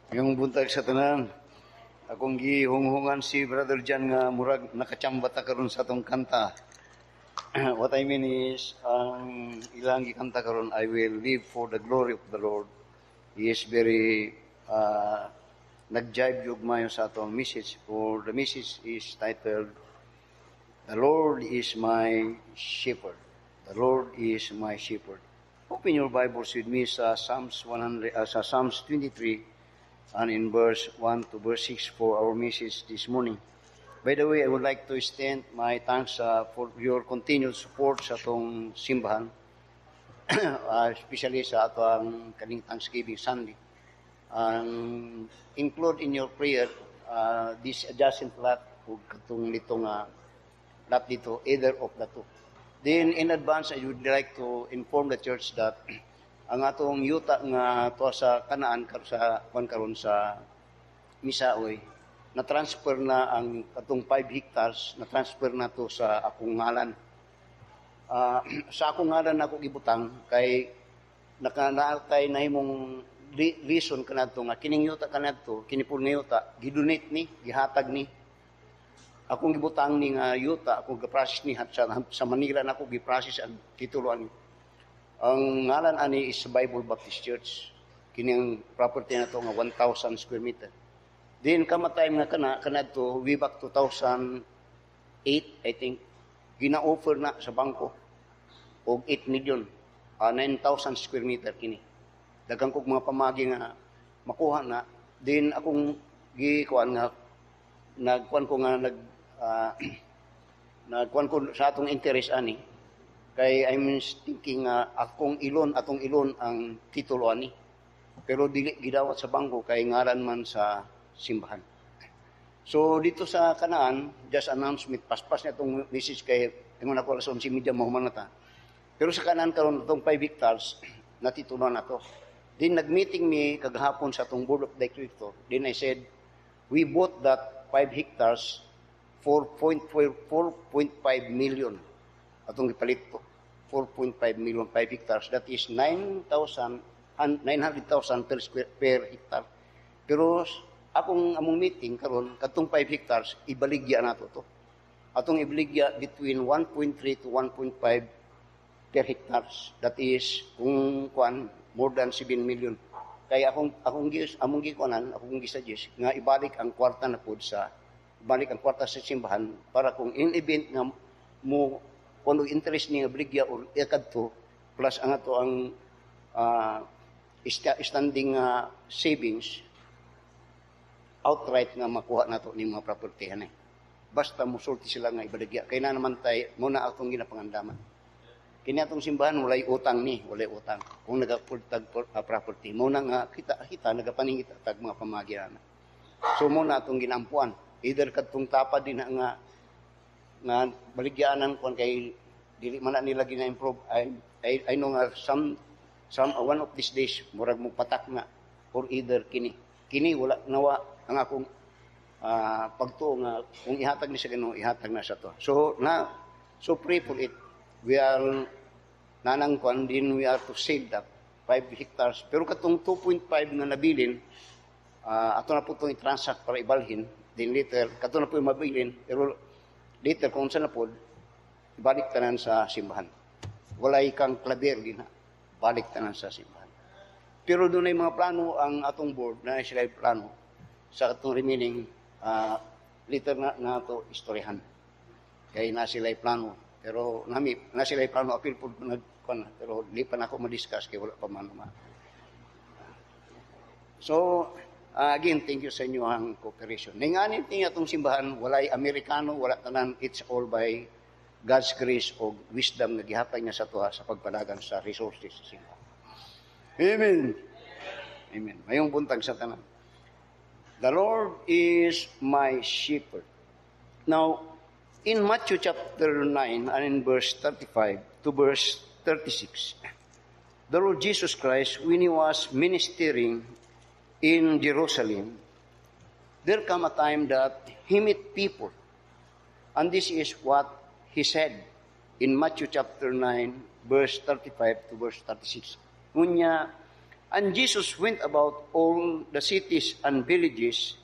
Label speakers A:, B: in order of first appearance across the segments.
A: Yung buntag sa tanan, akong gihunghungan si Brother Jan nga murag nakachambata karon sa atong kanta. What I mean is, ang ilang gikanta karon, I will live for the glory of the Lord. He is very nag-jive yung mayo sa atong message, or the message is titled, The Lord is my shepherd. The Lord is my shepherd. Open your Bibles with me sa Psalms 23 and in verse 1 to verse 6 for our message this morning. By the way, I would like to extend my thanks for your continued support sa atong simbahan, especially sa atong kaning Thanksgiving Sunday. Include in your prayer this adjacent lot o katong litong lot dito, either of the two. Then, in advance, I would like to inform the church that ang atong yuta nga to sa kanaan karon sa Misaoy, na-transfer na ang atong 5 hectares, na-transfer na to sa akong ngalan. Sa akong ngalan ako gibutang kay nakanaatay na himong reason kanadto nga kining yuta kanadto, kini pud nga yuta gidonate ni, gihatag ni. Akong gibutang ni nga yuta, akong giprocess ni sa Manila na ako giprocess ang titulo ani. Ang ngalan ani is Bible Baptist Church. Kini ang property na to nga 1,000 square meter. Then kamatay nga kanadto way back 2008 I think gina-offer na sa bangko og 8 million 9,000 square meter kini. Daghang kog mga pamagi nga makuha na. Then akong gikuan nga nagkuan ko sa atong interest ani kay I'm thinking atong ilon ang titulo ani, pero dili gidawat sa bangko kay ngaran man sa simbahan. So dito sa kanaan, just announcement, paspas na itong message kay ingon ako alas 11:30 mahuman na ta. Pero sa kanaan karon itong 5 hectares natitulo na to. Then nagmeeting mi kagahapon sa atong board of directors. Then I said, we bought that 5 hectares for 4.5 million. Atong gipalit to. 4.5 million, 5 hectares. That is 900,000 per hectare. Pero among meeting karon katong 5 hectares ibaligya nato to. Atong ibaligya between 1.3 to 1.5 per hectares. That is kung more than 7 million. Kaya akong gisuggest nga ibalik ang kwarta na pud sa simbahan para kung in event nga mo kuno interest ni nga baligya or ikadto plus ang ato ang standing savings outright nga makuha nato ni mga property hanay. Basta musulti sila nga ibaligya kay na naman tay mo na atong ginapangandaman. Kini atong simbahan walay utang. Kung nagapultag property mo na nga kita nagapaningit tag mga pamagian. So mo na atong ginampuan. Either kadtong tapad din nga baligyaanan kon kay dili man na nila gina-improve. I know nga some one of these days murag mo patak na or either kini wala nawa ang akong pagtuo nga kung ihatag ni sa Ginoo ihatag na sa to. So pray for it. We are nanang kwan din we are to save that 5 hectares. Pero katong 2.5 nga nabilin ato na po itong i-transact para ibalhin. Then later, kato na po yung mabilin. Pero later, kung saan na po, ibalik tanan sa simbahan. Walay kang klaber din balik tanan sa simbahan. Pero doon ay mga plano ang atong board na sila plano sa atong remaining later na ito istoryahan. Kaya na sila plano. Pero na sila plano apil po pero di pa na ako ma-discuss kaya wala pa man. So, again, thank you sa inyo ang cooperation. Ngayon ting atong simbahan, walay Amerikano, wala tanan, it's all by God's grace o wisdom na gihatag niya sa tuwa sa pagpadagan sa resources sa simbahan. Amen. Amen. Mayong buntag sa tanan. The Lord is my shepherd. Now, in Matthew chapter 9 and in verse 35 to verse 36, the Lord Jesus Christ, when He was ministering in Jerusalem, there come a time that He met people. And this is what He said in Matthew chapter 9, verse 35 to verse 36. Ngunya, And Jesus went about all the cities and villages,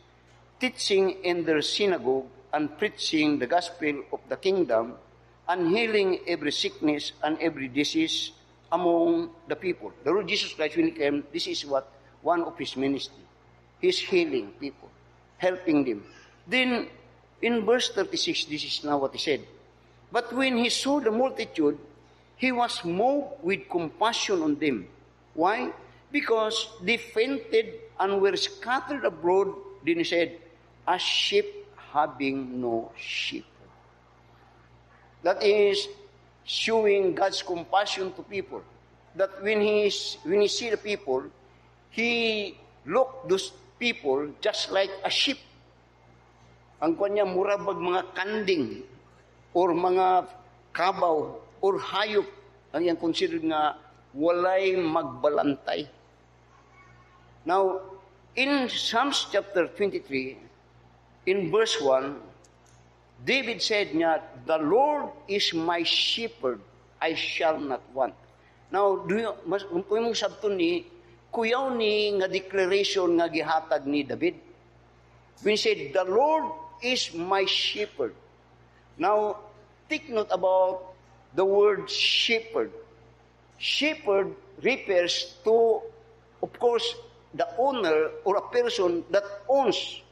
A: teaching in their synagogue and preaching the gospel of the kingdom, and healing every sickness and every disease among the people. The Lord Jesus Christ, when He came, this is what one of His ministry. He's healing people, helping them. Then, in verse 36, this is now what He said. But when He saw the multitude, He was moved with compassion on them. Why? Because they fainted and were scattered abroad. Then He said, as sheep having no shepherd. That is showing God's compassion to people. That when He see the people, He look those people just like a sheep. Ang kanya murabag mga kanding or mga kabaw or hayop ang yang considered nga walay magbalantay. Now, in Psalms chapter 23, in verse 1, David said niya, the Lord is my shepherd, I shall not want. Now, kung mong sabton ni, kuyaw ni nga declaration nga gihatag ni David. When he said, the Lord is my shepherd. Now, take note about the word shepherd. Shepherd refers to, of course, the owner or a person that owns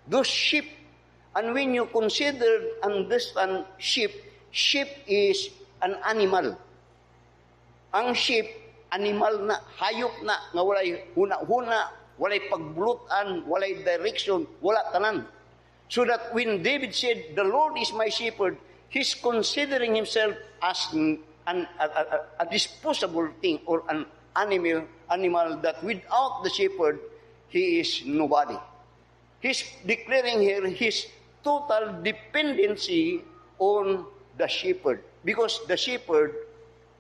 A: those sheep. And when you consider and understand sheep, sheep is an animal. Ang sheep, animal na, hayop na, nga walay huna-huna, walay pagbulutan, walay direction, wala tanan. So that when David said, the Lord is my shepherd, he's considering himself as a disposable thing or an animal that without the shepherd, he is nobody. He's declaring here his total dependency on the shepherd. Because the shepherd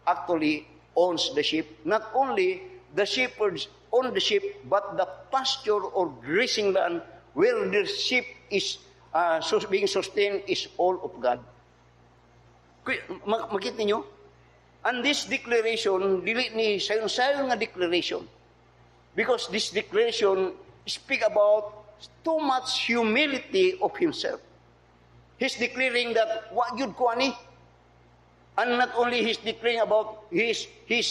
A: actually owns the sheep. Not only the shepherds own the sheep, but the pasture or grazing land where the sheep is being sustained is all of God. Makita niyo? And this declaration, dili ni sayon-sayon nga declaration. Because this declaration speak about too much humility of himself. He's declaring that what yun ko ani. And not only he's declaring about his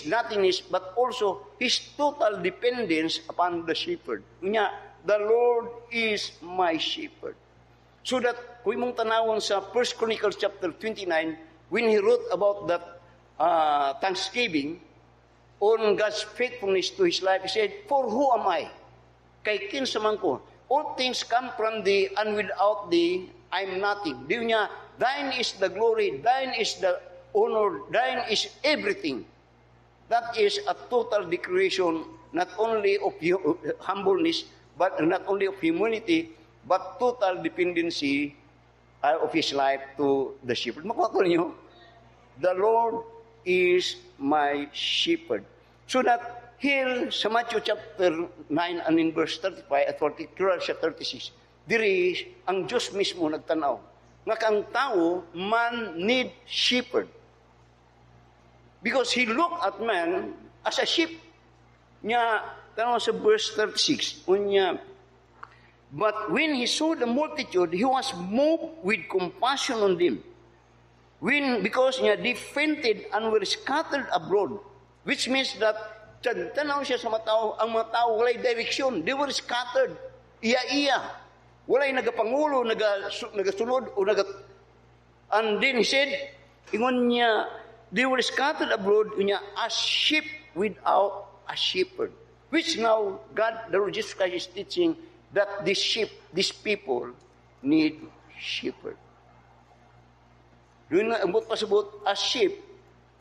A: nothingness, but also his total dependence upon the shepherd. Nya, the Lord is my shepherd. So that, kung mong tanawon sa 1 Chronicles chapter 29, when he wrote about that thanksgiving on God's faithfulness to his life, he said, for who am I? Kay kinsa man ko. All things come from thee, and without thee, I'm nothing. Di niya, thine is the glory, thine is the honor, thine is everything. That is a total declaration, not only of humbleness, but not only of humility, but total dependency of his life to the shepherd. Makuha ko ninyo, the Lord is my shepherd. So that here sa Matthew chapter 9 and in verse 35 at 40, siya 36, diri ang Diyos mismo nagtanaw. Nga kang tao, man need shepherd. Because he looked at man as a sheep. Nya, tanaw sa verse 36, unya, but when he saw the multitude, he was moved with compassion on them. Because niya, they fainted and were scattered abroad. Which means that tanaw siya sa matao, ang mga tao walay direksyon. They were scattered. Iya-iya. Walay nagapangulo, nagasunod, and then he said, ingon niya, they were scattered abroad, niya, as sheep without a shepherd. Which now, God, the Lord Jesus Christ is teaching that this sheep, these people, need shepherd. Doon na, ambot pasabot, as sheep,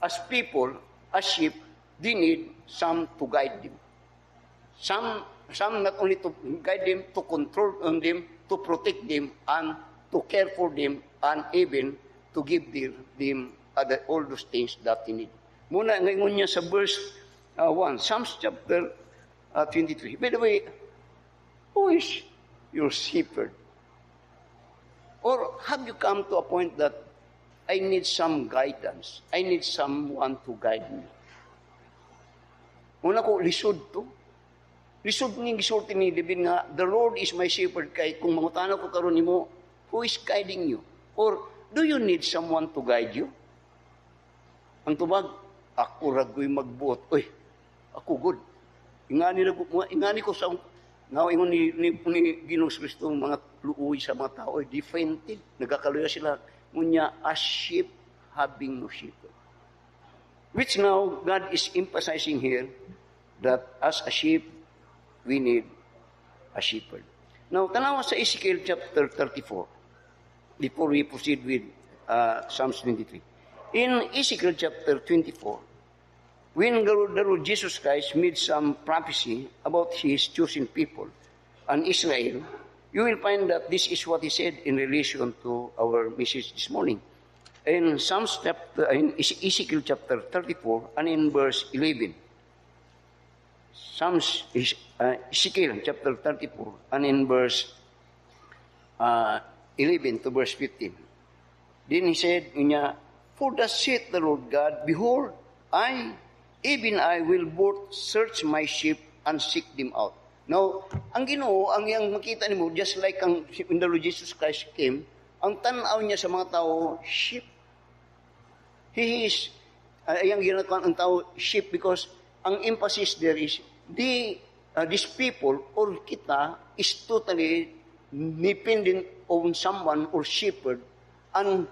A: as people, as sheep, they need some to guide them. Some not only to guide them, to control them, to protect them, and to care for them, and even to give them all those things that they need. Muna ngayon niya sa verse 1, Psalms chapter 23. By the way, who is your shepherd? Or have you come to a point that I need some guidance? I need someone to guide me. Muna ko, lisod to. Lisod ni gisulti ni David nga, the Lord is my shepherd, kay kung mangutana ko karon nimo, who is guiding you? Or do you need someone to guide you? Ang tubag, ako ragoy magbuot. Uy, ako good. Ingani ko sa ingon ni Ginoong Kristo mga luoy sa mga tao, defended. Nagkakaluya sila. Ngunya, a sheep having no shepherd. Which now, God is emphasizing here that as a sheep, we need a shepherd. Now, tanawa sa Ezekiel chapter 34, before we proceed with Psalms 23. In Ezekiel chapter 24, when the Lord Jesus Christ made some prophecy about His chosen people and Israel, you will find that this is what He said in relation to our message this morning. In Ezekiel chapter 34 and in verse 11. Ezekiel chapter 34 and in verse 11 to verse 15. Then He said, for thus saith the Lord God, behold, even I will both search my sheep and seek them out. Now, ang Ginoo, ang yang makita nimo, just like when the Lord Jesus Christ came, ang tanaw niya sa mga tao, sheep. He is, ang ginagawa ang tao, sheep, because ang emphasis there is, these people, or kita, is totally dependent on someone or shepherd, and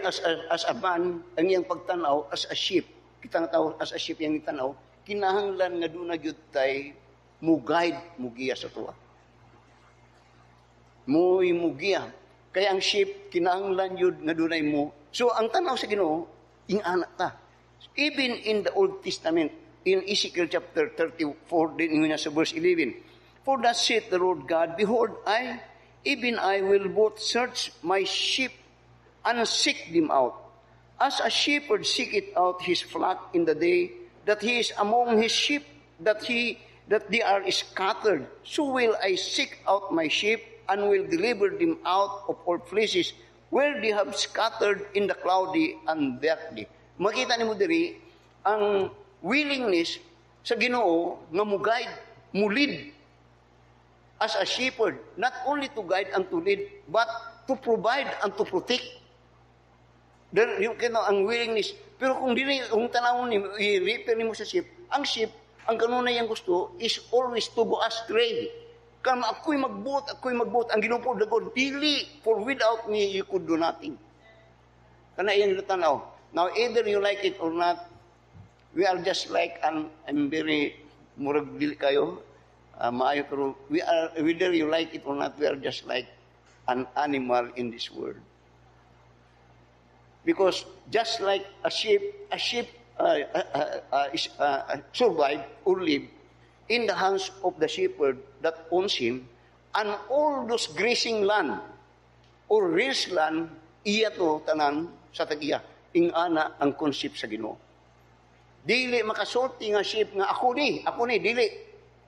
A: as a man, ang iyang pagtanaw, as a sheep, kita nga tao, as a sheep, yung tanaw, kinahanglan nga doon na yun tayo, mugide, mugiya sa tuwa. Mugiya. Kaya ang sheep, kinahanglan yun nga doon ay mo. So, ang tanaw sa Ginoo, ingana ta. Even in the Old Testament, in Ezekiel chapter 34, din yun sa verse 11, for thus saith the Lord God, behold, even I will both search my sheep and seek them out. As a shepherd seeketh out his flock in the day that he is among his sheep, that they are scattered, so will I seek out my sheep and will deliver them out of all places where they have scattered in the cloudy and darkly. Makita ni mo diri ang willingness sa Ginoo nga mo-guide, mo-lead as a shepherd, not only to guide and to lead, but to provide and to protect. Yung ang willingness. Pero kung tanawon ni i-refer ni mo sa sheep, ang kanunay ang gusto is always to go astray. Kung ako'y magbuot, ang Ginoo po dagon, dili, for without me, you could do nothing. Kana iyan yung tanaw. Now, either you like it or not, we are just like I'm very, murag dili kayo, maayo, pero whether you like it or not, we are just like an animal in this world. Because just like a sheep survive or live in the hands of the shepherd that owns him, and all those grazing land or rest land, iya to tanan sa tagiya. Ingana ang concept sa Ginoo. Dili makasulti nga sheep nga ako ni, dili.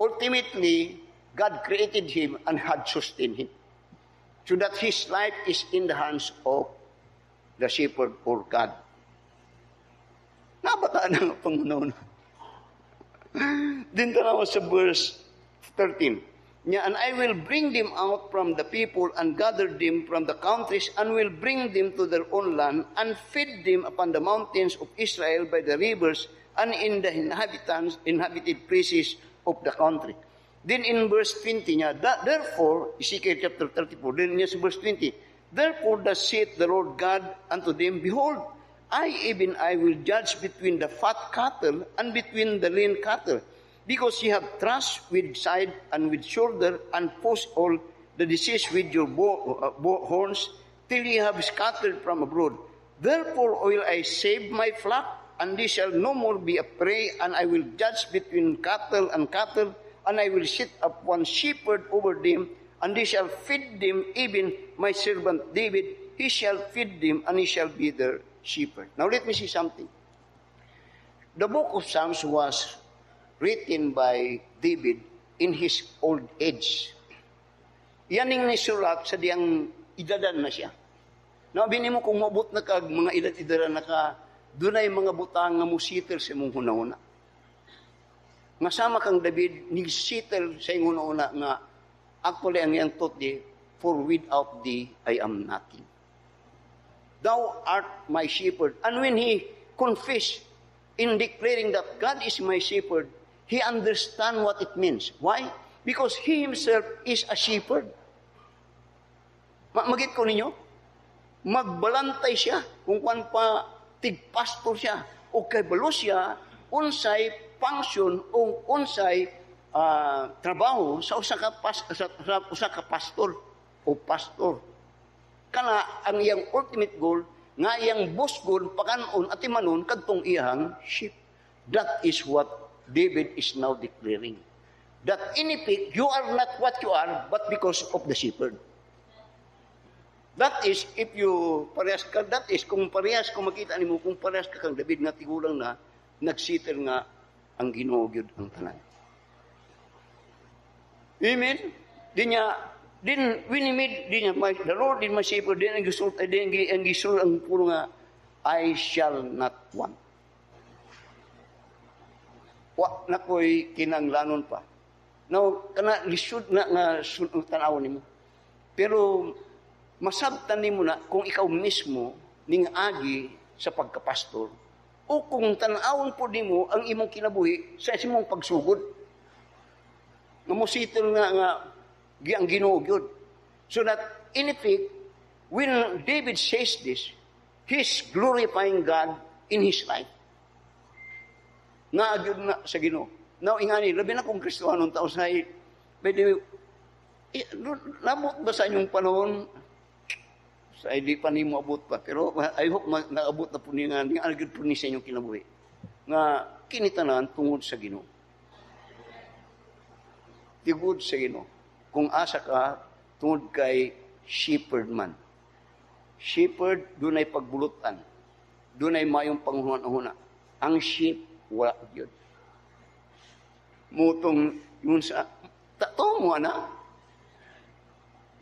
A: Ultimately, God created him and had sustained him. So that his life is in the hands of the shepherd or God. Nabataan ang Panginoon. Din tanawa sa verse 13. And I will bring them out from the people and gather them from the countries and will bring them to their own land and feed them upon the mountains of Israel by the rivers and in the inhabited places of the country. Then in verse 20 niya, therefore, Ezekiel chapter 34, then niya sa verse 20, therefore thus saith the Lord God unto them, behold, even I will judge between the fat cattle and between the lean cattle, because ye have thrust with side and with shoulder, and post all the disease with your horns, till ye have scattered from abroad. Therefore will I save my flock, and they shall no more be a prey, and I will judge between cattle, and I will set up one shepherd over them, and they shall feed them, even my servant David, he shall feed them, and he shall be their shepherd. Now let me see something. The book of Psalms was written by David in his old age. Yan yung nisulat sa diyang idadan na siya. Now, bini mo kung mabot na kag mga idad-idaran na ka, doon ay mga butang nga musitil sa mong hunahuna. nga sama kang David, nigsitel sa ingon una nga, actually, ang iyang thought di, for without thee, I am nothing. Thou art my shepherd. And when he confessed in declaring that God is my shepherd, he understand what it means. Why? Because he himself is a shepherd. Magit ko ninyo, magbalantay siya kung kwan pa tigpastor siya o kay balo siya unsay function o unsay trabaho sa usa ka pastor o pastor. Kana ang iyang ultimate goal nga iyang boss goal pakanon at imanon kadtong iyang sheep. That is what David is now declaring. That in effect, you are not what you are but because of the shepherd. That is, if you parehas ka, that is, kung parehas, kung makita nimo kung parehas ka kang David nga tigulang na, nagsitel nga ang Ginoo gyud ang tanan. Amen? The Lord din my shepherd, din ang gisul, ang puro nga, I shall not want. Wa na ko'y kinanglanon pa. Now, kana lisod na nga tanaw nimo. Pero, masabtan nimo na kung ikaw mismo ning agi sa pagkapastor o kung tan-awon po nimo ang imong kinabuhi sa imong pagsugod nga mositel nga ang Ginoo gyud. So that in effect when David says this, he's glorifying God in his life. Na gyud na sa Ginoo. Now ingani labi na kung Kristiyanon tao sa pwede labot ba sa inyong panahon sa hindi pa nimo abot pa, pero I hope naabot na po niya nga agad po ni sa inyong kinabuhi nga kinitanan tungod sa Ginoo. Tigod sa Ginoo. Kung asa ka tungod kay shepherd man. Shepherd dunay pagbulutan. Dunay mayong panghuna-huna. Ang sheep wala gyud. Mutong yun sa tato mo ana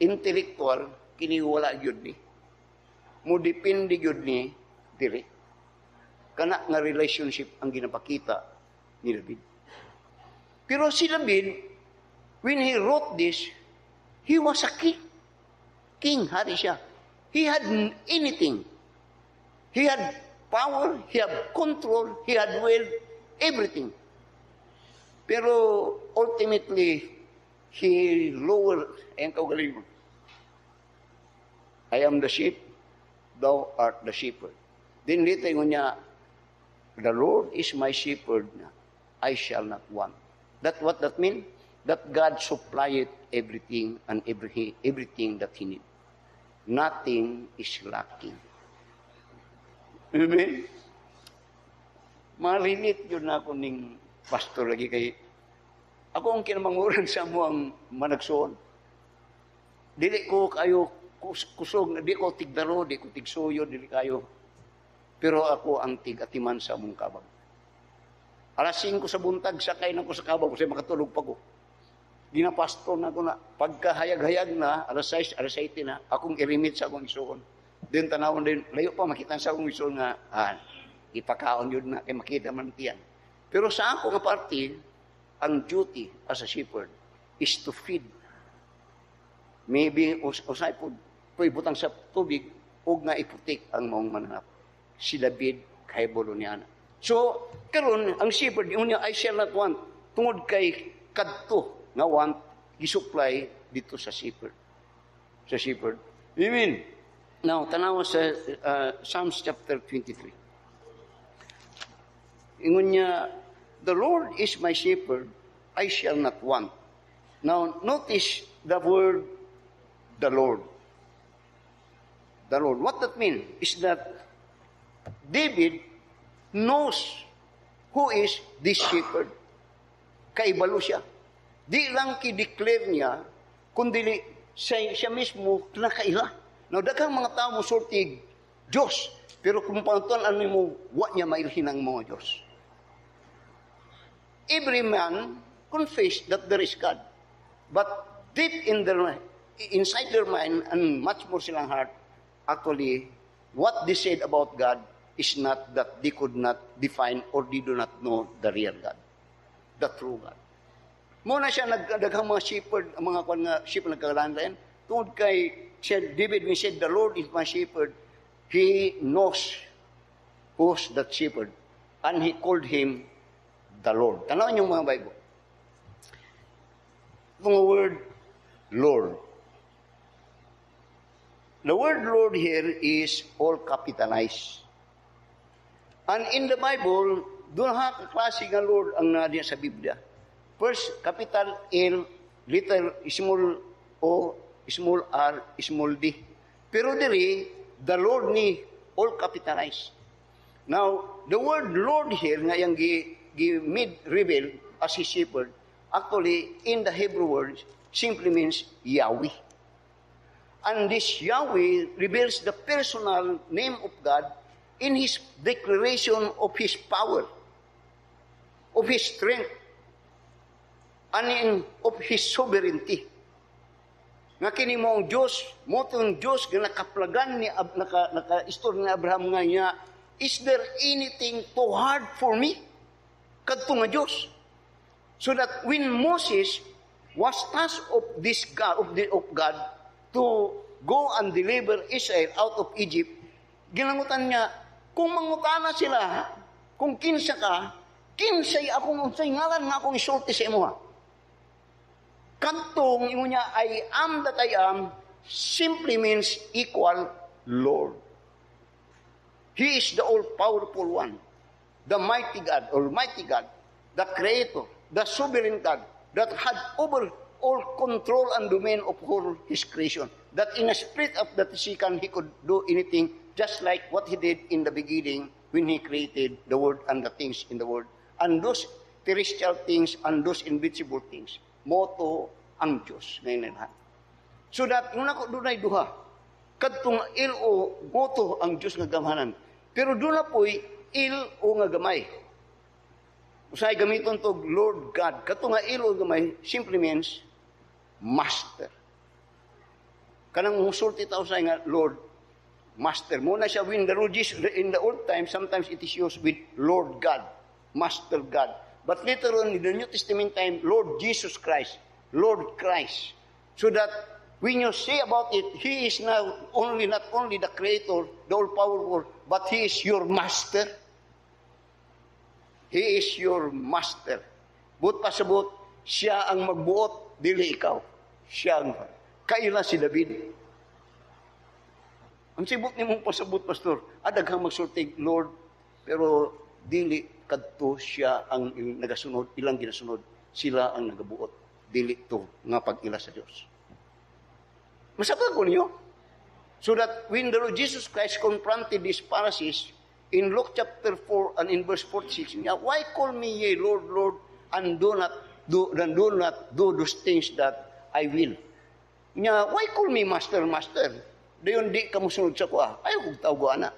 A: intellectual kini wala gyud ni. Mo depende gyud ni diri. Kana nga relationship ang ginapakita ni David. Pero si David, when he wrote this, he was a king. King, hari siya. He had anything. He had power, he had control, he had wealth, everything. Pero ultimately, he lowered, ayun kaugaling mo, I am the sheep, thou art the shepherd. Then later niya, the Lord is my shepherd, I shall not want. That what that mean? That God supplied everything and everything that he need. Nothing is lacking. Amen? Marinit yun ako ning pastor lagi kay ako ang kinamanguran sa mo ang managsoon. Dili ko kayo kusog, di ko tigdaro, di ko tigsuyo, dili kayo. Pero ako ang tigatiman sa mong kabag. Alas 5 sa buntag, sakay na ko sa kabag, kasi makatulog pa ko. Ginapastor na ko na, pagkahayag-hayag na, alas 6, alas 7 na, akong irimit sa akong isuon. Then tanawon din, layo pa makita sa akong isuon nga, ipakaon yun na, kay makita man tiyan. Pero sa ako nga parte, ang duty as a shepherd is to feed. Maybe, usay po, butang sa tubig, o nga iputik ang maong mananap. Si David, kay Boloniana. So, karon ang shepherd, yung niya, I shall not want, tungod kay kadto, nga want, gisupply dito sa shepherd. Sa shepherd. Amen. Now, tanawa sa Psalms chapter 23. Ingon niya, the Lord is my shepherd, I shall not want. Now, notice the word, the Lord. The Lord. What that means is that David knows who is this shepherd. Kaibalo siya. Di lang ki-declare niya, kundi siya mismo kinakaila. Now, daghang mga tao mo sortig Diyos. Pero kung pantuan ano mo, wa niya mailhin ang mga Diyos. Every man confess that there is God. But deep inside their mind and much more silang heart, actually, what they said about God is not that they could not define or they do not know the real God. the true God. Muna siya nagdaghang mga shepherd, ang mga kwan nga shepherd nagkakalandayan. Tungod kay David, when said, the Lord is my shepherd, he knows who's that shepherd. And he called him the Lord. Tanawin yung mga Bible. Itong word, Lord. The word Lord here is all capitalized. And in the Bible, doon kaklase nga Lord ang nadiya sa Biblia. First, capital L, little small O, small R, small D. Pero diri, the Lord ni all capitalized. Now, the word Lord here, nga yung reveal as his shepherd, actually, in the Hebrew word, simply means Yahweh. And this Yahweh reveals the personal name of God in his declaration of his power, of his strength, and of his sovereignty. Nga kini mo ang Diyos, mo itong Diyos nga nakaplagan ni naka-istor ni Abraham nga niya, is there anything too hard for me? Kadto nga Diyos. So that when Moses was tasked of this God, of God, to go and deliver Israel out of Egypt, ginangutan niya, kung mangutana sila, kung kinsa ka, kinsay akong unsay ngalan nga akong isulti sa imo ha. Kantong imo niya, I am that I am, simply means equal Lord. He is the all-powerful one, the mighty God, almighty God, the creator, the sovereign God, that had over all control and domain of all his creation. That in a split of the second, he could do anything, just like what he did in the beginning when he created the world and the things in the world. And those terrestrial things and those invisible things. Moto ang Diyos. Ngayon. So that, nung ako doon ay duha, kadtong il-o, moto ang Diyos nga gamahanan. Pero doon na po'y il-o nga gamay. Usay gamiton to Lord God. Kadtong nga il-o gamay, simply means Master. Kanang musulti tao sa nga Lord, Master. Muna siya when the Lord Jesus, in the old time, sometimes it is used with Lord God, Master God. But later on, in the New Testament time, Lord Jesus Christ, Lord Christ. So that when you say about it, He is now not only the Creator, the all-powerful, but He is your Master. He is your Master. But pasabot, siya ang magbuot, dili ikaw. Siya ang kaila si David. Ang sibot ni mong pasabot, Pastor, adaghang magsultig, Lord, pero dili kadto siya ang nagasunod, ilang ginasunod, sila ang nagabuot, dili to nga pag-ila sa Dios. Masabot ko niyo? So that when the Lord Jesus Christ confronted these Pharisees in Luke chapter 4 and in verse 46, niya, why call me ye Lord, Lord, and do not do those things that I will? Niya, why call me Master, Master? Dayon di ka musunod sa kuha. Ayaw kong tawag ana.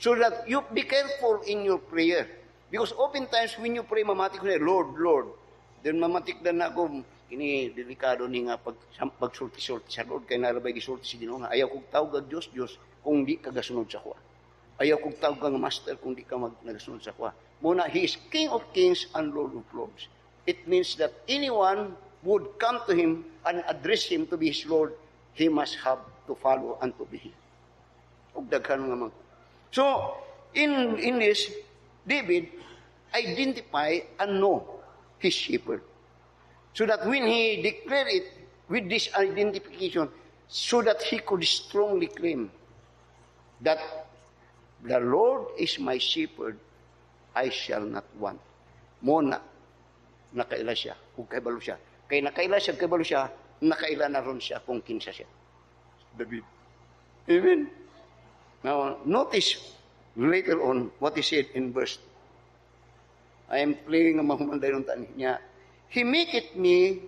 A: So that you be careful in your prayer. Because oftentimes when you pray, mamatik ko na, Lord, Lord. Then mamatik na ako, ini delikado ni nga pagsulti-sulti sa Lord, kaya narabay gisulti si Ginoo nga. Ayaw kong tawag ang Diyos, Diyos, kung di ka gasunod sa kuha. Ayaw kong tawag ang Master kung di ka nagasunod sa kuha. Muna, He is King of Kings and Lord of Lords. It means that anyone would come to Him and address Him to be His Lord, he must have to follow and to be Him. Ug daghan nga mga. So, in this, David identify and know his shepherd. So that when he declared it with this identification, so that he could strongly claim that the Lord is my shepherd, I shall not want. Muna, nakaila siya, kung kaibalo siya. Kaya nakaila siya, kaibalo siya, nakaila na ron siya kung kinsa siya. David. Amen. Now, notice later on what he said in verse. I am playing a mahumanday ng tani niya. He maketh me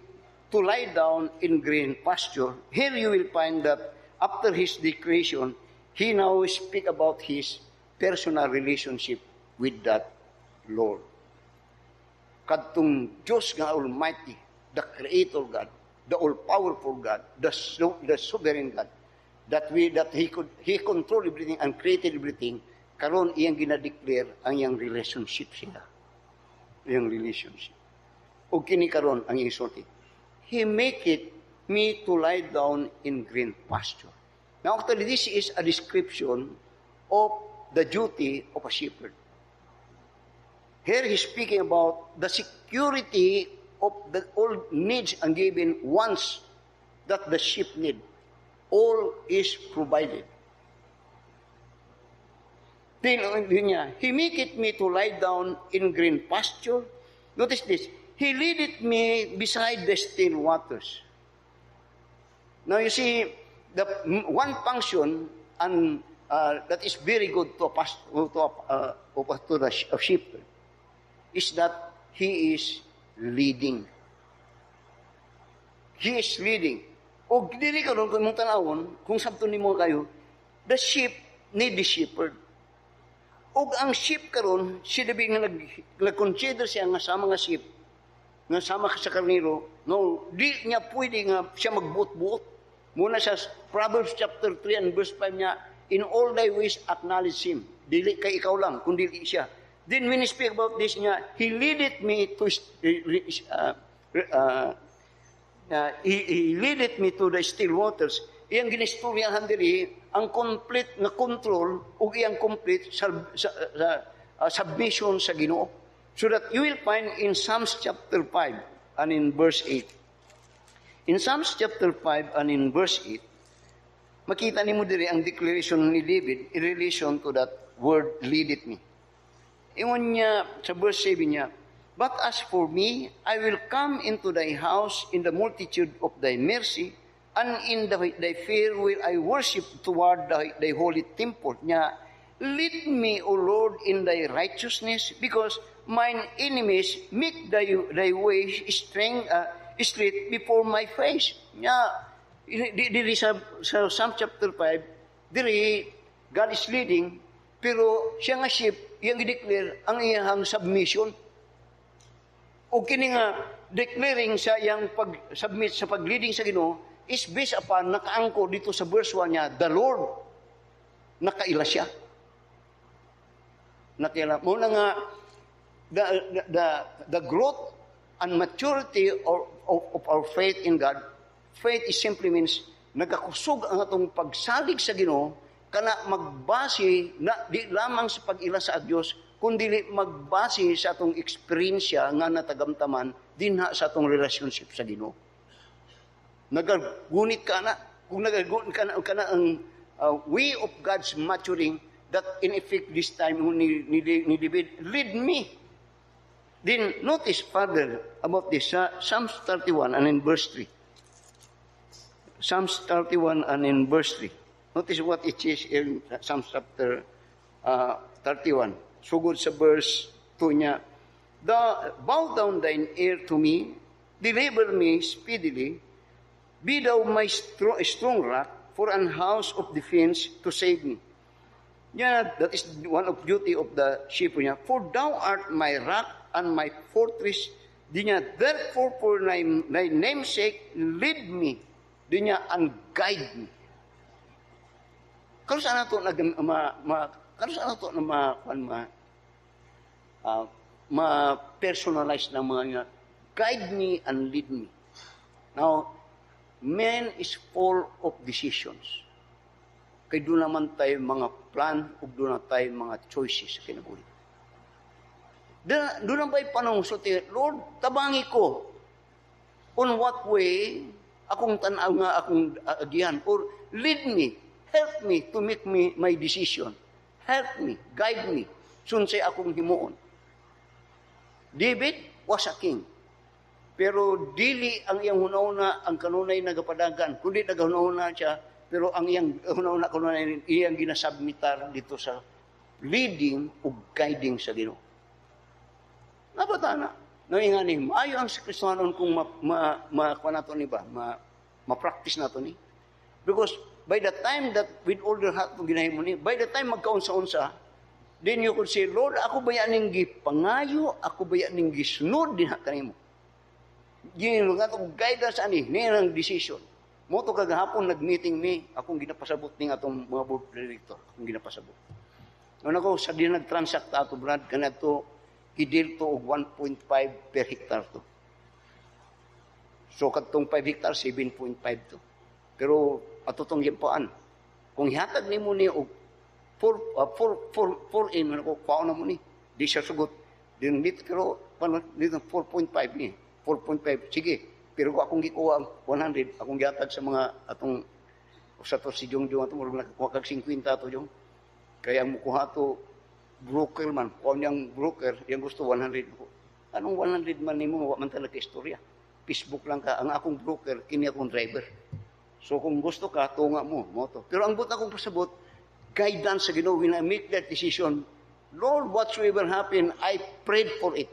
A: to lie down in green pasture. Here you will find that after his declaration, he now speak about his personal relationship with that Lord. Kadtong Diyos nga Almighty, the Creator God, the all-powerful God, the sovereign God, that He controlled everything and created everything, karon iyang ginadeclare ang iyang relationship siya. yung relationship. O kini karon ang isulti. He make it me to lie down in green pasture. Now actually this is a description of the duty of a shepherd. Here he's speaking about the security of the all needs and given wants that the sheep need. All is provided. Then niya, he make it me to lie down in green pasture. Notice this. He leadeth me beside the still waters. Now you see, the one function and that is very good to the sheep is that he is leading. He is leading. O dili karon kung mong tanawon, kung sabton nimo kayo, the sheep need the shepherd. O ang sheep karon, siya dabi nga nag-consider siya nga sama nga sheep, nga sama sa karnero, no, di niya pwede nga siya magbuot-buot. Muna sa Proverbs chapter 3 and verse 5 niya, in all thy ways acknowledge him. Dili kay ikaw lang, kundi siya. Then when he speak about this niya, he leadeth me to he leadeth me to the still waters. Iyang ginistoryahan diri ang complete nga control ug iyang complete submission sa Ginoo. So that you will find in Psalms chapter 5 and in verse 8. In Psalms chapter 5 and in verse 8, makita nimo diri ang declaration ni David in relation to that word leadeth me. Ingon niya sa verse 7 niya, but as for me, I will come into thy house in the multitude of thy mercy, and in thy fear will I worship toward thy holy temple. Niya, lead me, O Lord, in thy righteousness, because mine enemies make thy way straight before my face. Niya, diri sa Psalm chapter 5, diri, God is leading, pero siya nga sheep, iyang i-declare ang iyang submission. O kini nga declaring sa iyang pag-submit sa pag-leading sa Ginoo is based upon nakaangko dito sa verse 1 niya, the Lord, nakaila siya. Nakaila. Muna nga, the growth and maturity of our faith in God, faith is simply means nagakusog ang atong pagsalig sa Ginoo kana magbase na di lamang sa pag-ila sa Dios kundi magbase sa atong eksperyensya nga natagamtaman dinha sa atong relationship sa Ginoo. Nagagunit ka na kung nagagunit ka na ang way of God's maturing that in effect this time ni David, lead me. Then notice further about this Psalms 31 and in verse 3. Psalms 31 and in verse 3. Notice what it is in Psalms chapter 31. So good sa verse 2 niya. Bow down thine ear to me, deliver me speedily, be thou my strong rock, for an house of defense to save me. Yeah, that is one of duty of the sheep niya. For thou art my rock and my fortress. Di niya, therefore for thy namesake, lead me. Di niya, and guide me. Kano saan nato ma-personalize na mga guide me and lead me. Now, man is full of decisions. Kaya doon naman tayo mga plan o doon na tayo mga choices sa kinabuhi. Doon naman tayo panungso tayo, Lord, tabangi ko on what way akong tanaw nga akong agihan or lead me. Help me to make my decision. Help me, guide me, sunsay akong himuon. David was a king. Pero dili ang iyang hunahuna ang kanunay nagapadagan. Kundi nagahunahuna siya, pero ang iyang hunahuna kanunay iyang ginasubmitar dito sa leading o guiding sa Ginoo. Napatana. Naingani, maayo ang Kristohanon kung ma-practice nato ni. Because by the time that with all your heart to ginahimo ni, by the time magkaunsa-unsa, then you could say, Lord, ako ba yaning gipangayo, ako ba yaning gisunod din kanimo. Ginilo nga itong guidance ani, niya ng decision. Mo to kagahapon nag-meeting mi, akong ginapasabot ning atong mga board director, akong ginapasabot. Noon ako, sa din nag-transact ato, Brad, kanato, Kidil to og 1.5 per hectare to. So katong 5 hectare 7.5 to. Pero ato tong gimpaan. Kung ihatag nimo ni og 4 in ko kuha na mo ni. Di siya sugot. Din dito pero dito 4.5 ni. 4.5 sige. Pero kung akong gikuha ang 100, akong gihatag sa mga atong sa to si Jongjong ato murag nakakuha kag 50 to Jong. Kaya ang mukuha to broker man, kung niyang broker, yung gusto 100 ko. Anong 100 man nimo wa man talaga istorya. Facebook lang ka, ang akong broker, kini akong driver. So kung gusto ka, tunga mo, moto. Pero ang akong pasabot, guidance sa Ginoo when I make that decision, Lord, whatsoever happen, I prayed for it.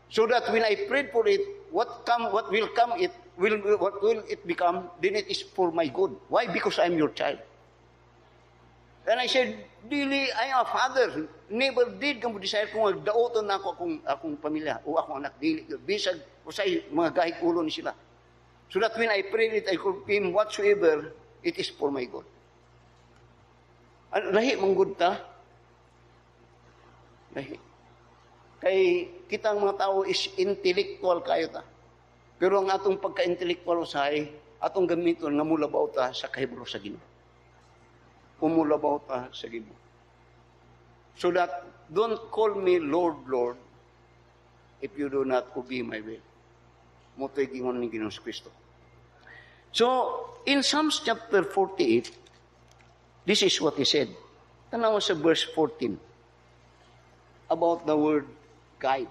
A: So that when I prayed for it, what will it become, then it is for my good. Why? Because I'm your child. And I said, dili, I am a father. Never did kamo desire kung magdaoton na ako akong pamilya o akong anak. Dili, bisag, usay mga gahig ulo ni sila. So that when I prayed it, I could him whatsoever, it is for my good. Lahi mong good ta? Lahi. Kay kitang mga tao is intellectual kayo ta. Pero ang atong pagka-intellectual usahay, atong gamiton nga mulabaw ta sa kahibro sa Ginoo. Umulabaw ta sa Ginoo. So that, don't call me Lord, Lord, if you do not obey my will. Moto'y gingon ni Ginoong Kristo. So, in Psalms chapter 48, this is what he said. Tanaw sa verse 14 about the word guide.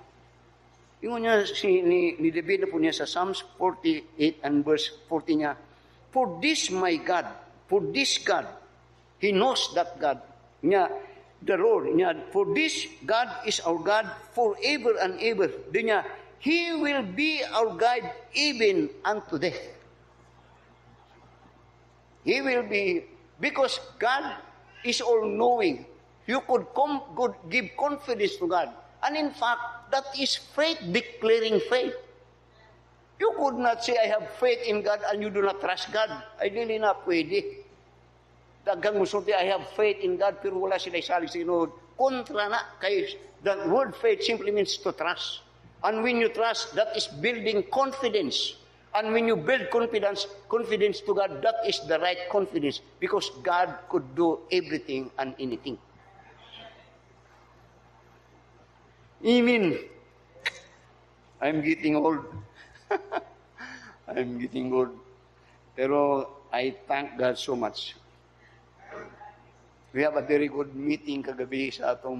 A: Ingon niya ni David na po niya sa Psalms 48 and verse 14 niya, for this my God, for this God, he knows that God, niya, the Lord, niya, for this God is our God forever and ever. Di niya, He will be our guide even unto death. He will be, because God is all-knowing. You could give confidence to God. And in fact, that is faith, declaring faith. You could not say, I have faith in God and you do not trust God. Ay, dili na pwede. Dagang musulti, I have faith in God, pero wala sila isalig sa Ginoo. Kontra na, kay the word faith simply means to trust. And when you trust, that is building confidence. And when you build confidence to God, that is the right confidence. Because God could do everything and anything. Amen. I'm getting old. I'm getting old. Pero I thank God so much. We have a very good meeting kagabi sa atong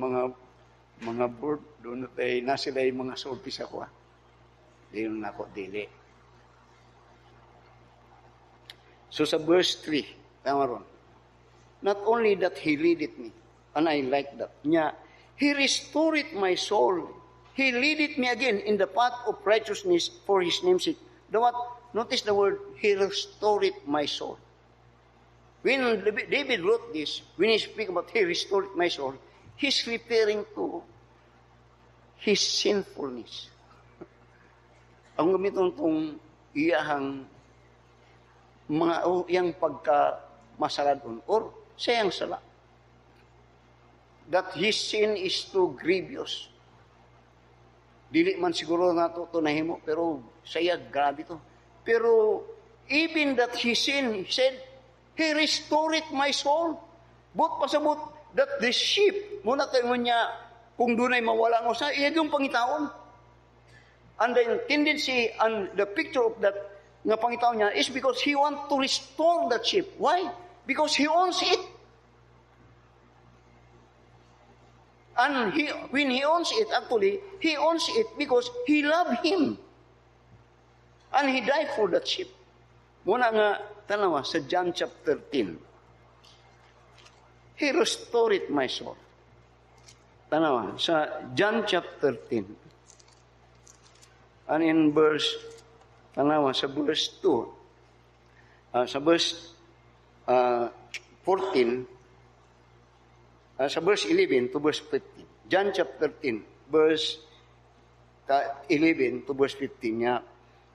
A: mga board. Doon tayo na sila yung mga sortis ako. Doon na ako dili. So sa verse 3, tama ron. Not only that He leaded me, and I like that. Niya, He restored my soul. He leaded me again in the path of righteousness for His name's sake. Notice the word, He restored my soul. When David wrote this, when he speaks about He restored my soul, he's referring to his sinfulness. Ang gamiton itong iyahang iyang pagka-masaladon or sayang sala. That his sin is too grievous. Dili man siguro na ito nahimo, pero saya, grabe to. Pero even that his sin, he said, He restored my soul. But pasabot that the sheep, muna kayo niya, kung dunay mawala mo sa, iya yung pangitaon. And the tendency and the picture of that nga pangitaon niya is because he want to restore that sheep. Why? Because he owns it. And when he owns it, actually, he owns it because he loved him. And he died for that sheep. Muna nga, tanawa, sa John chapter 10. He restored my soul. Tanawa, sa John chapter 10. And in verse, tanawa, sa verse 2, sa verse 14, sa verse 11 to verse 15. John chapter 10, verse 11 to verse 15 niya,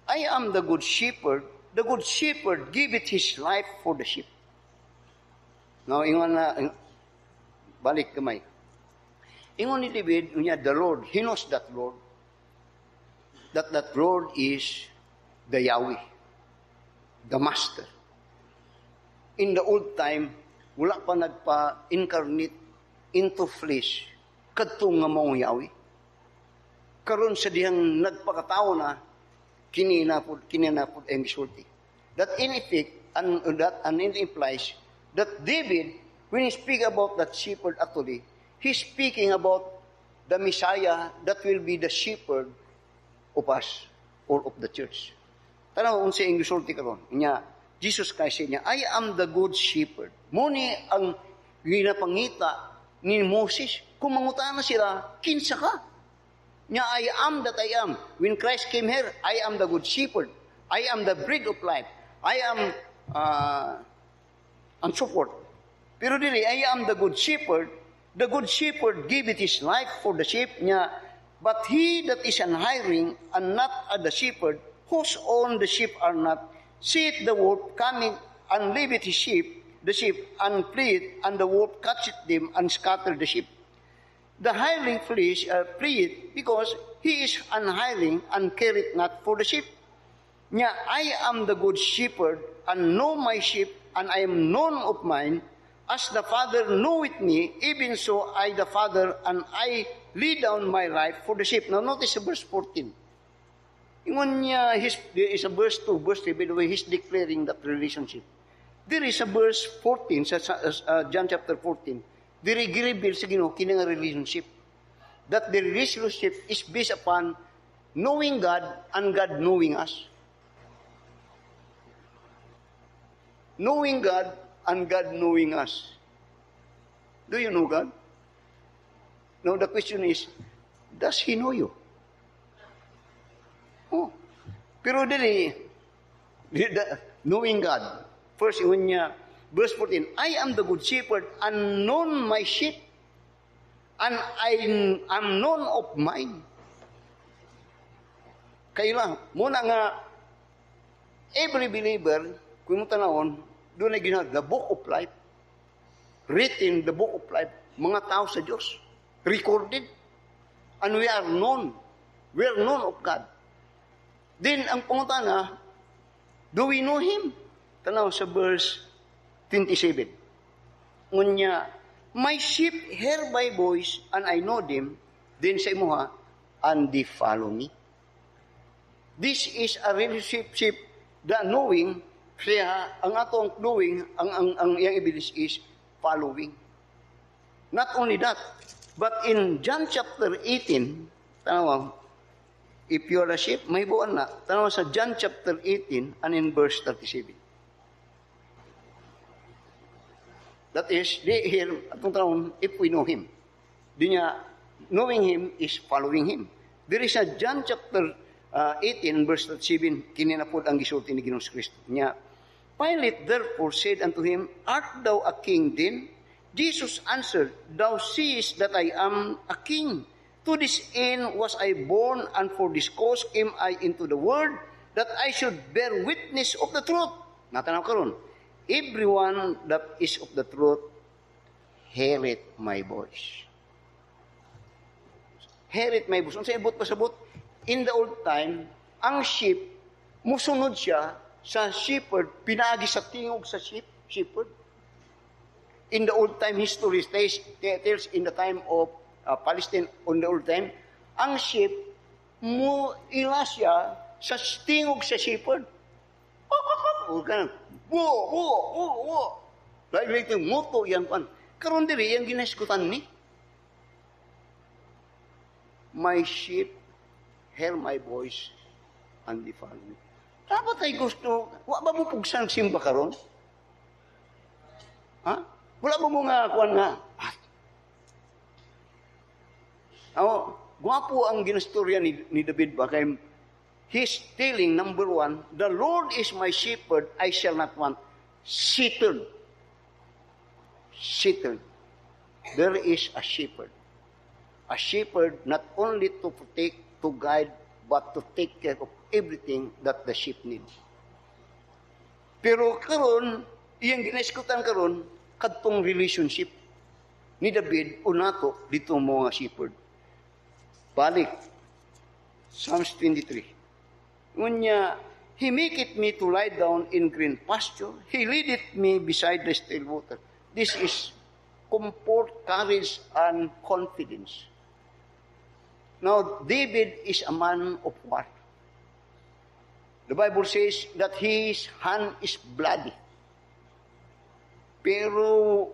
A: I am the good shepherd. The good shepherd giveth his life for the sheep. Now, ingon na, balik kamay. Ingon ni David, unya, the Lord, he knows that Lord, that Lord is the Yahweh, the Master. In the old time, wala pa nagpa-incarnate into flesh, kadtong nga mong Yahweh. Karon sa dihang nagpakatao na, kininapod ang gisulti. That in effect, and it implies that David, when he speak about that shepherd actually, he's speaking about the Messiah that will be the shepherd of us or of the church. Tanaw unsa ang gisulti karon. Nya Jesus Christ niya, I am the good shepherd. Muni ang ginapangita ni Moses. Kung mangutana sila, kinsa ka? Nya, I am that I am. When Christ came here, I am the good shepherd. I am the bread of life. I am, and so forth. Pero dili, I am the good shepherd. The good shepherd giveth his life for the sheep niya. But he that is an hiring and not the shepherd, whose own the sheep are not, seeth the wolf coming and leaveth his sheep, the sheep, and fleeth, and the wolf catcheth them and scattereth the sheep. The hireling fleeth because he is an hireling and careth not for the sheep. Nya, I am the good shepherd and know my sheep, and I am known of mine. As the Father knoweth me, even so I the Father, and I lay down my life for the sheep. Now notice verse 14. Ingon niya, there is a verse 2, verse 3, by the way, he's declaring that relationship. There is a verse 14, John chapter 14, there gi-reveal sa Ginoo kini nga relationship. That the relationship is based upon knowing God and God knowing us. Knowing God and God knowing us. Do you know God? Now the question is, does He know you? Oh. Pero dili, knowing God. First, yun niya, verse 14, I am the good shepherd and known my sheep, and I am known of mine. Kayo lang, muna nga, every believer, kung mo tanawon, doon ay ginawa, the book of life, written, the book of life, mga tao sa Diyos, recorded, and we are known of God. Then, ang pangutana, do we know Him? Tanaw sa verse 27. Ngunya, my sheep hear my voice, and I know them, then sa imuha, and they follow me. This is a relationship, the knowing, kaya ang atong knowing, ang iyang ibilis is following. Not only that, but in John chapter 18, tanaw, if you are a sheep, may buwan na. Tanaw sa John chapter 18 and in verse 37. That is, here, atong tanong, if we know Him. Di niya, knowing Him is following Him. There is a John chapter 18, verse 37, kininapod ang gisulti ni Ginoong Kristo. Niya, Pilate therefore said unto him, Art thou a king then? Jesus answered, Thou seest that I am a king. To this end was I born, and for this cause came I into the world, that I should bear witness of the truth. Natanaw karon, everyone that is of the truth heareth my voice. Heareth my voice. Ang sa ibot pasabot, in the old time, ang sheep, musunod siya sa shepherd, pinagi sa tingog sa shepherd. In the old time history, tells in the time of Palestine, on the old time, ang sheep, ila siya sa tingog sa shepherd. Wo. Like ito, moto yan pan. Karon diri, yung ginaskutan ni. My sheep hear my voice and they follow me. Dapat ay gusto, wala ba mo pugsang simba karon? Ha? Wala ba mo nga kuwan nga? Gwapo ang ginastorya ni David ba? Kaya he's telling, number one, the Lord is my shepherd, I shall not want. Settled. There is a shepherd. A shepherd not only to protect, to guide, but to take care of everything that the sheep needs. Pero karon, iyang ginaskutan karon, kadtong relationship. ni David o nato dito mo nga shepherd. Balik, Psalms 23. Ngunya, He maketh me to lie down in green pasture. He leadeth me beside the still water. This is comfort, courage, and confidence. Now, David is a man of war. The Bible says that his hand is bloody. Pero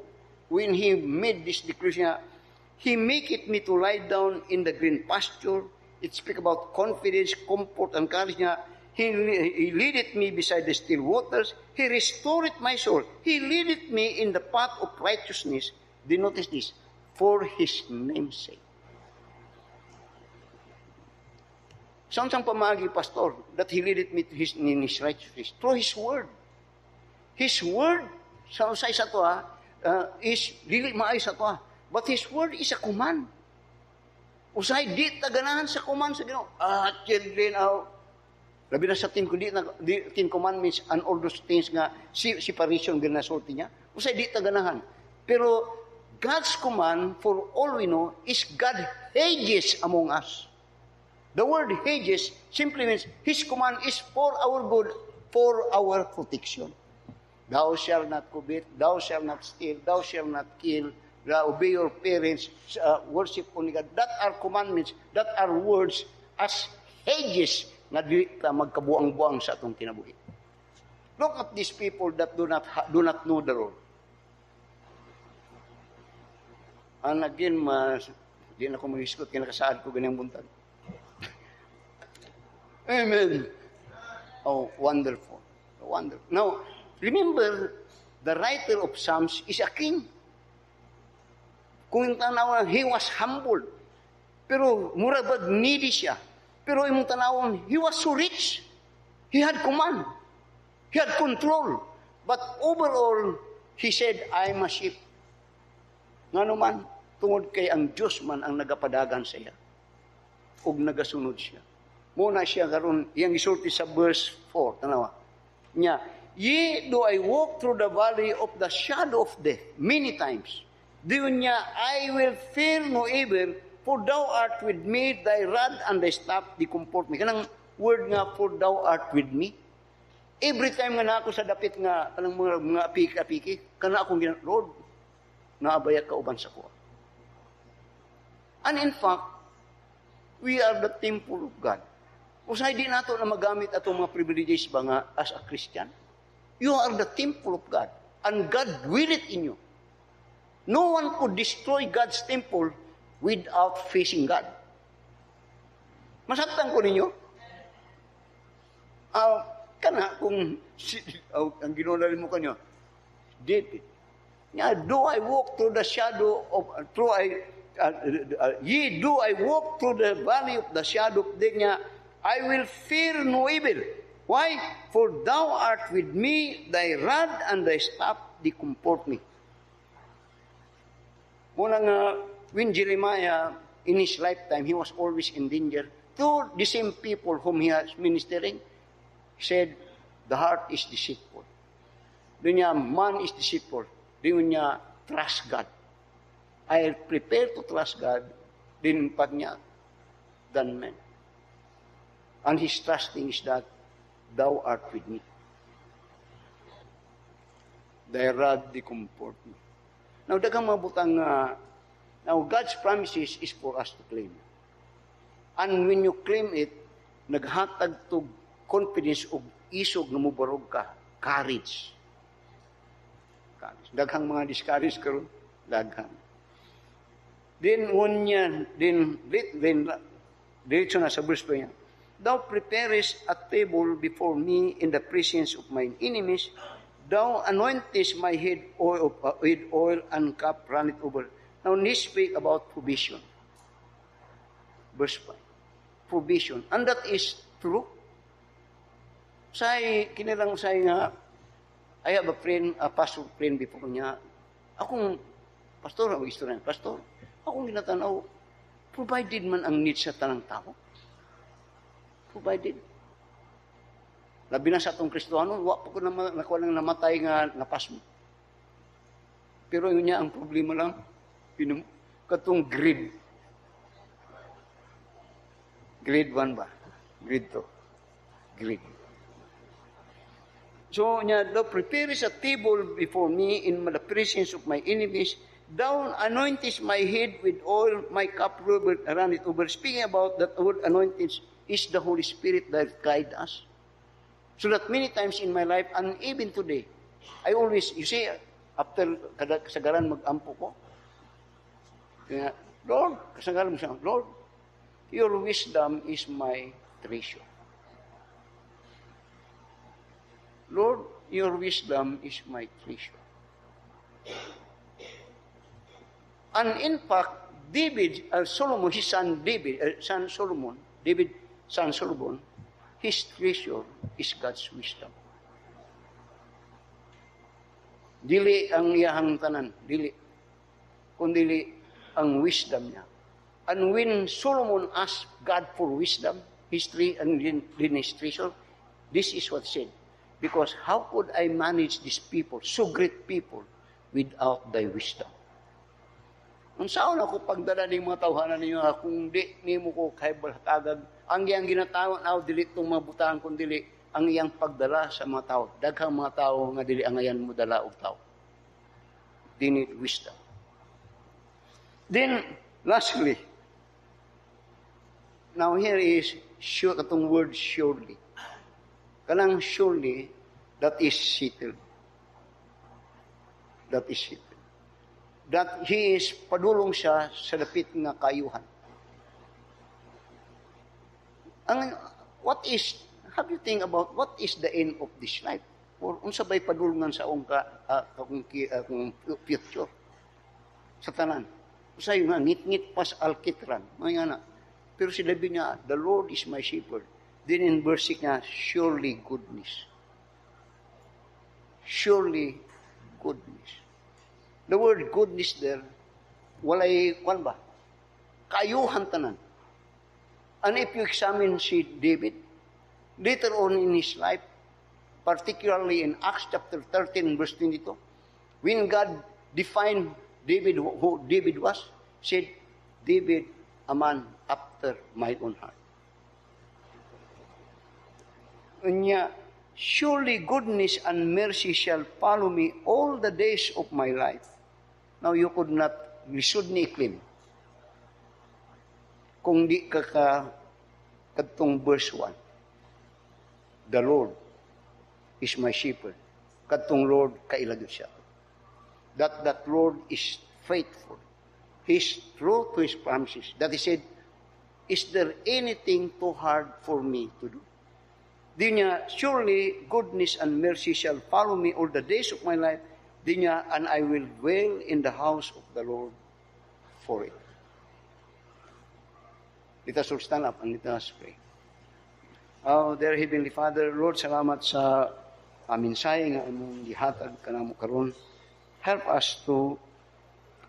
A: when he made this declaration, He maketh me to lie down in the green pasture. It speaks about confidence, comfort, and courage niya. He leadeth me beside the still waters. He restoreth my soul. He leadeth me in the path of righteousness. Do you notice this? For His name's sake. Saan pamagi, Pastor, that He leadeth me in His righteousness? Through His Word. His Word, sa usay sa to is really maay sa to But His Word is a command. Usay, di taganahan sa command sa Ginoo. Children, labi na sa Ten Commandments and all those things nga, separation, ginasulti niya. Usay, di taganahan. Pero, God's command, for all we know, is God hedges among us. The word hedges simply means His command is for our good, for our protection. Thou shalt not covet, thou shalt not steal, thou shalt not kill, obey your parents, worship only God. That are commandments, that are words as hedges na di ta magkabuang-buang sa atong kinabuhi. Look at these people that do not know the Lord. And again, di na ko mag-iskot, kinakasaad ko ganyang buntag. Amen. Oh, wonderful. Wonderful. Now, remember, the writer of Psalms is a king. Kung yung tanawan, he was humble. Pero murabag needy siya. Pero yung tanawan, he was so rich. He had command. He had control. But overall, he said, I am a sheep. Nga naman, tungod kay ang Diyos man ang nagapadagan sa iya. O nagasunod siya. Muna siya karon iyang isulti sa verse 4. Tanawa. Nya, Yea, do I walk through the valley of the shadow of death, many times. Diyon niya, I will fear no evil, for thou art with me, thy rod and thy staff, they comfort me. Kanang word nga, for thou art with me. Every time nga na ako sa dapit nga, kanang mga apiki-apiki, kana akong Lord, naabaya ka uban sa kuha. And in fact, we are the temple of God. Usay di nato na magamit atong mga privileges ba nga as a Christian? You are the temple of God, and God dwelleth in you. No one could destroy God's temple without facing God. Masaktan ko ninyo? Kana kung ang ginunalin mo kanyo, David. Do I walk through the shadow of, do I walk through the valley of the shadow of death niya, I will fear no evil. Why? For thou art with me, thy rod and thy staff, they comfort me. Muna nga, when Jeremiah, in his lifetime, he was always in danger. To the same people whom he was ministering, he said, the heart is deceitful. Doon niya, man is deceitful. Doon niya, trust God. I prepare to trust God, din pag niya, than men. And his trusting is that, thou art with me. Thy rod, they comfort me. Now, dagang mabutang, now, God's promises is for us to claim. And when you claim it, naghatag to confidence o isog na mubarog ka, courage. Daghang mga discourage karon, daghang. Then, diretso na sa verse pa niya, Thou preparest a table before me in the presence of mine enemies. Thou anointest my head with oil and cup runneth over. Now, this speak about provision. Verse 5. Provision. And that is true. Kinilang say nga, I have a friend, a pastor friend before niya. Akong, pastor, akong ginatanaw, provided man ang needs sa tanang tao. Provided. Labi na sa atong Kristohano, wak po ko nakuha ng namatay nga pasmo. Pero yun niya, ang problema lang, Katong grade. Grade 1 ba? Grade 2. Grade. So, thou preparest a table before me in the presence of my enemies. Thou anointest my head with oil, my cup runneth over. Speaking about that word anointed is the Holy Spirit that guide us. So that many times in my life, and even today, I always, you see, after kasagaran mag-ampo ko, kaya, Lord, kasagaran mo siya, Lord, your wisdom is my treasure. Lord, your wisdom is my treasure. And in fact, David, Solomon, his son David, son Solomon, his treasure is God's wisdom. Dili ang iyahang tanan, dili. Kundili ang wisdom niya. And when Solomon asked God for wisdom, history, and then his treasure, this is what he said. Because how could I manage these people, so great people, without thy wisdom? Ang saan ako pagdala ng mga tawhanan ninyo, kung di mo ko kay balhatagag, ang iyang ginatawan na dili itong mga butahan, kung dili ang iyang pagdala sa mga tao. Daghang mga tao nga dili ang ayan mo dala og tao. They need wisdom. Then, lastly, now here is sure, katong word surely. Kanang surely, that is settled. That is settled. That he is padulong siya sa dapit nga kayuhan. Have you think about what is the end of this life? Or unsa bay padulungan sa akong future? Sa tanan. Usay nga, ngit-ngit pas alkitran. Mga na. Pero si David niya, the Lord is my shepherd. Then in verse 6 niya, surely goodness. Surely goodness. The word goodness there, walay, kwan ba? Kayuhan tanan. And if you examine si David, later on in his life, particularly in Acts chapter 13, verse 22, when God defined David, who David was, said, David, a man after my own heart. Unya, surely goodness and mercy shall follow me all the days of my life. Now, you should ni claim. Kung di ka katong verse 1, the Lord is my shepherd. Katong Lord, kailadot siya. That Lord is faithful. He is true to His promises. That He said, is there anything too hard for me to do? Di niya, surely goodness and mercy shall follow me all the days of my life. Di niya, and I will dwell in the house of the Lord forever. Let us all stand up and let us pray. Oh, dear Heavenly Father, Lord, salamat sa mensahe nga among gihatag kanamo karon. Help us to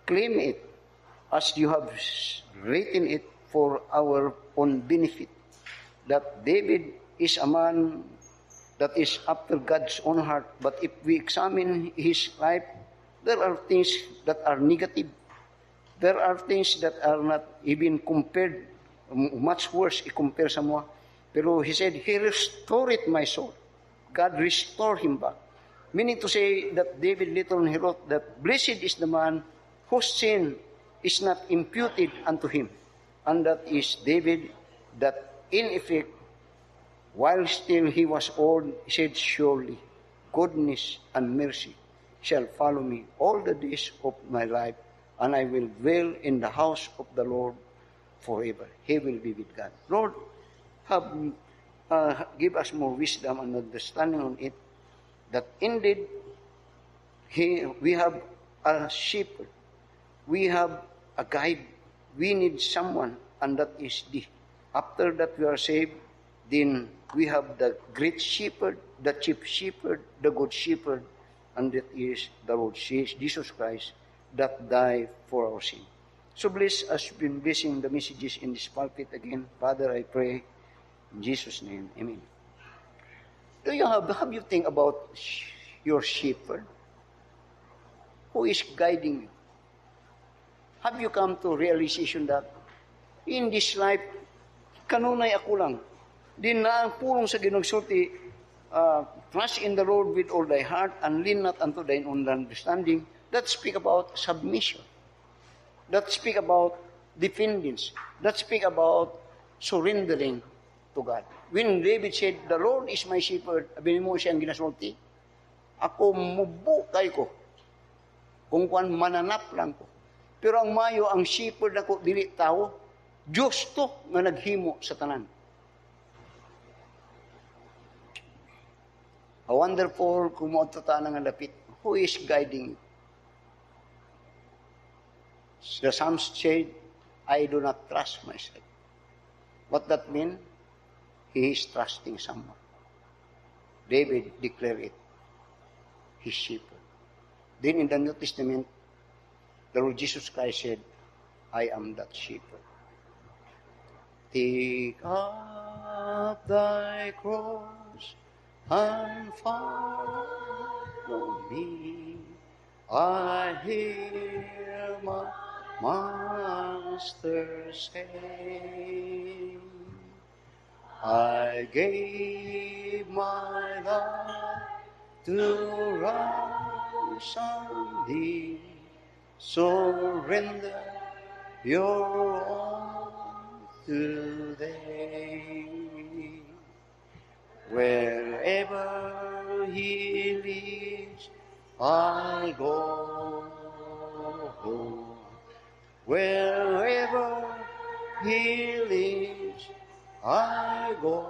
A: claim it as you have written it for our own benefit. That David is a man that is after God's own heart. But if we examine his life, there are things that are negative. There are things that are not even compared, much worse i-compare sa mga. Pero he said, He restored my soul. God restored him back. Meaning to say that David later on he wrote that blessed is the man whose sin is not imputed unto him. And that is David that in effect, while still he was old, he said, surely goodness and mercy shall follow me all the days of my life, and I will dwell in the house of the Lord forever. He will be with God. Lord, give us more wisdom and understanding on it, that indeed we have a shepherd, we have a guide, we need someone, and that is thee. After that we are saved, then we have the great shepherd, the chief shepherd, the good shepherd, and that is the Lord Jesus Christ that died for our sin. So bless us, been blessing the messages in this pulpit again. Father, I pray in Jesus' name, amen. Have you think about your shepherd? Who is guiding you? Have you come to realization that in this life, kanunay ako lang. Din na ang pulong sa ginagsulti, trust in the Lord with all thy heart and lean not unto thine own understanding. That speak about submission. That speak about dependence. That speak about surrendering to God. When David said, the Lord is my shepherd, abinin mo siyang ginasulti, ako mubukay ko. Kung kuan mananap lang ko. Pero ang mayo, ang shepherd ako, dili tao, Diyos to nga naghimo sa tanan. A wonderful kung mo tataan nga lapit. Who is guiding you? The Psalms said, I do not trust myself. What that mean? He is trusting someone. David declared it. His shepherd. Then in the New Testament, the Lord Jesus Christ said, I am that shepherd. Take up thy cross and follow me. I hear my Master say, I gave my life to ransom thee. Surrender your own today. Wherever he leads, I'll go. Wherever he leads, I go.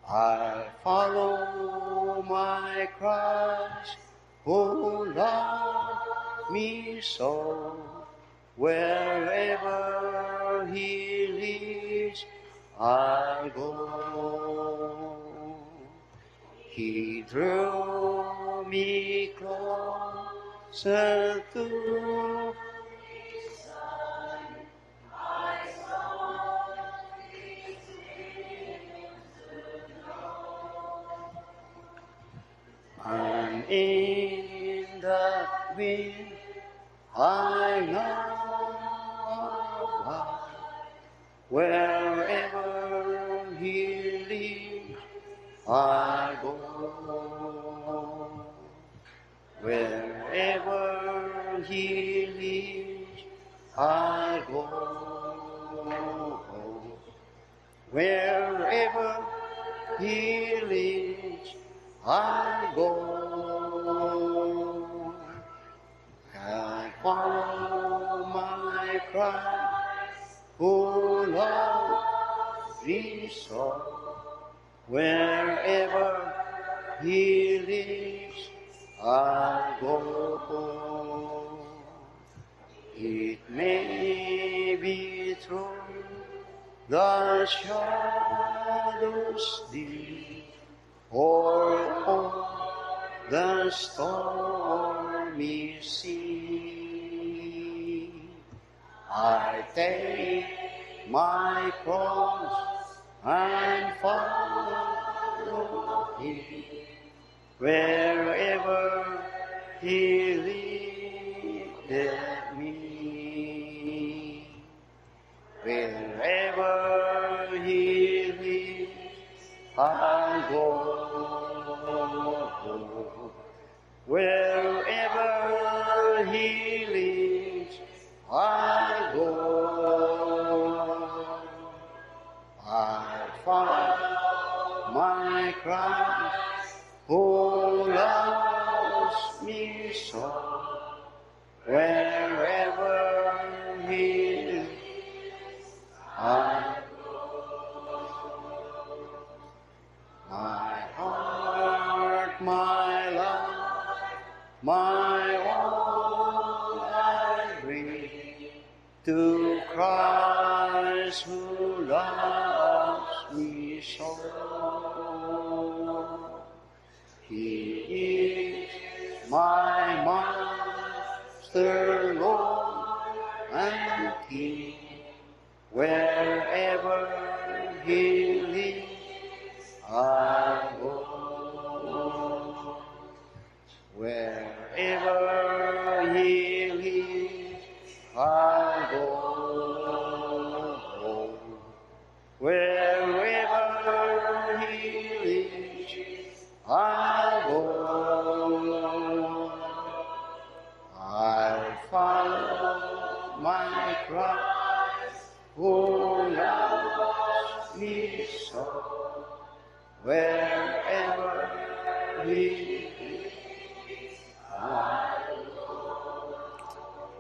A: I follow my Christ who loved me so. Wherever he leads, I go. He drew me closer to his side. I saw his wings to know. And in the wind I know abide. Wherever he leads, I go. Wherever he leads, I go. Wherever he leads, I go. I follow my Christ who loves me so. Wherever he leads, I go. It may be through the shadows deep, or on the stormy sea. I take my cross and follow him. Wherever he leadeth me, wherever he leads, I go. Wherever he leads, I go. I follow my Christ who loves me so. Wherever he leads, I go. My heart, my life, my all I bring to Christ who loves me so. He is my Master, Lord, and King. Wherever he leads, I go. Wherever he I'll follow my Christ who loves me so, wherever He is.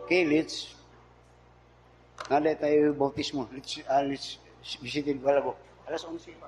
A: Okay, let's tayo bautismo. Let's visitin ko. Alas 11 pa.